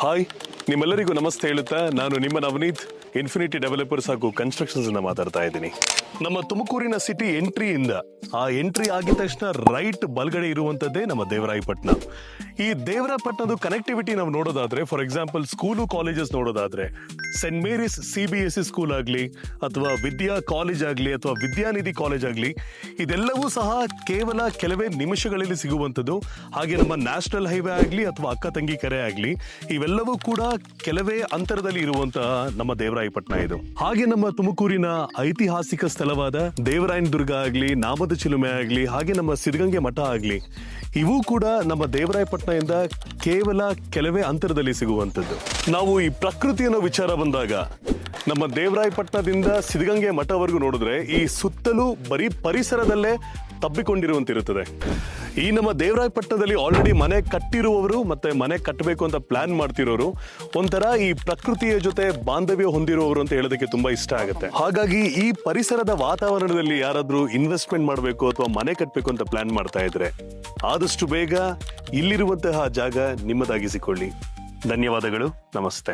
Hi, ನಿಮ್ಮೆಲ್ಲರಿಗೂ ನಮಸ್ತೆ ಹೇಳುತ್ತಾ ನಾನು ನಿಮ್ಮ ನವನೀತ್ ಇನ್ಫಿನಿಟಿ ಡೆವಲಪರ್ಸ್ ಹಾಗೂ ಕನ್ಸ್ಟ್ರಕ್ಷನ್ಸ್ ಇಂದ ಮಾತಾಡ್ತಾ ಇದ್ದೀನಿ. ನಮ್ಮ ತುಮಕೂರಿನ ಸಿಟಿ ಎಂಟ್ರಿಯಿಂದ ಆ ಎಂಟ್ರಿ ಆಗಿದ ತಕ್ಷಣ ರೈಟ್ ಬಲಗಡೆ ಇರುವಂತದ್ದೇ ನಮ್ಮ ದೇವರಾಯಪಟ್ಟಣ. ಈ ದೇವರಾಯಪಟ್ಟಣದ ಕನೆಕ್ಟಿವಿಟಿ ನಾವು ನೋಡೋದಾದ್ರೆ, ಫಾರ್ ಎಕ್ಸಾಂಪಲ್ ಸ್ಕೂಲು ಕಾಲೇಜಸ್ ನೋಡೋದಾದ್ರೆ, ಸೆಂಟ್ ಮೇರಿಸ್ CBSE ಸ್ಕೂಲ್ ಆಗಲಿ ಅಥವಾ ವಿದ್ಯಾ ಕಾಲೇಜ್ ಆಗಲಿ ಅಥವಾ ವಿದ್ಯಾನಿಧಿ ಕಾಲೇಜ್ ಆಗಲಿ, ಇದೆಲ್ಲವೂ ಸಹ ಕೇವಲ ಕೆಲವೇ ನಿಮಿಷಗಳಲ್ಲಿ ಸಿಗುವಂಥದ್ದು. ಹಾಗೆ ನಮ್ಮ ನ್ಯಾಷನಲ್ ಹೈವೇ ಆಗಲಿ ಅಥವಾ ಅಕ್ಕ ತಂಗಿ ಕೆರೆ ಆಗಲಿ, ಇವೆಲ್ಲವೂ ಕೂಡ ಕೆಲವೇ ಅಂತರದಲ್ಲಿ ಇರುವಂತಹ ನಮ್ಮ ದೇವರಾಯಪಟ್ಟಣ ಇದು. ಹಾಗೆ ನಮ್ಮ ತುಮಕೂರಿನ ಐತಿಹಾಸಿಕ ಸ್ಥಳವಾದ ದೇವರಾಯನ ದುರ್ಗ ಆಗಲಿ, ನಾಮದ ಚಿಲುಮೆ ಆಗಲಿ, ಹಾಗೆ ನಮ್ಮ ಸಿದ್ಧಗಂಗೆ ಮಠ ಆಗಲಿ, ಇವು ಕೂಡ ನಮ್ಮ ದೇವರಾಯಪಟ್ಟಣದಿಂದ ಕೇವಲ ಕೆಲವೇ ಅಂತರದಲ್ಲಿ ಸಿಗುವಂಥದ್ದು. ನಾವು ಈ ಪ್ರಕೃತಿಯ ವಿಚಾರ ಬಂದಾಗ ನಮ್ಮ ದೇವರಾಯಪಟ್ಟಣದಿಂದ ಸಿದ್ಧಗಂಗೆ ಮಠವರೆಗೂ ನೋಡಿದ್ರೆ ಈ ಸುತ್ತಲೂ ಬರೀ ಪರಿಸರದಲ್ಲೇ ತಬ್ಬಿಕೊಂಡಿರುವಂತಿರುತ್ತದೆ. ಈ ನಮ್ಮ ದೇವರಾಯಪಟ್ಟಣದಲ್ಲಿ ಆಲ್ರೆಡಿ ಮನೆ ಕಟ್ಟಿರುವವರು ಮತ್ತೆ ಮನೆ ಕಟ್ಟಬೇಕು ಅಂತ ಪ್ಲಾನ್ ಮಾಡ್ತಿರೋರು ಒಂಥರ ಈ ಪ್ರಕೃತಿಯ ಜೊತೆ ಬಾಂಧವ್ಯ ಹೊಂದಿರುವವರು ಅಂತ ಹೇಳೋದಕ್ಕೆ ತುಂಬಾ ಇಷ್ಟ ಆಗುತ್ತೆ. ಹಾಗಾಗಿ ಈ ಪರಿಸರದ ವಾತಾವರಣದಲ್ಲಿ ಯಾರಾದ್ರೂ ಇನ್ವೆಸ್ಟ್ಮೆಂಟ್ ಮಾಡಬೇಕು ಅಥವಾ ಮನೆ ಕಟ್ಟಬೇಕು ಅಂತ ಪ್ಲಾನ್ ಮಾಡ್ತಾ ಇದ್ರೆ ಆದಷ್ಟು ಬೇಗ ಇಲ್ಲಿರುವಂತಹ ಜಾಗ ನಿಮ್ಮದಾಗಿಸಿಕೊಳ್ಳಿ. ಧನ್ಯವಾದಗಳು. ನಮಸ್ತೆ.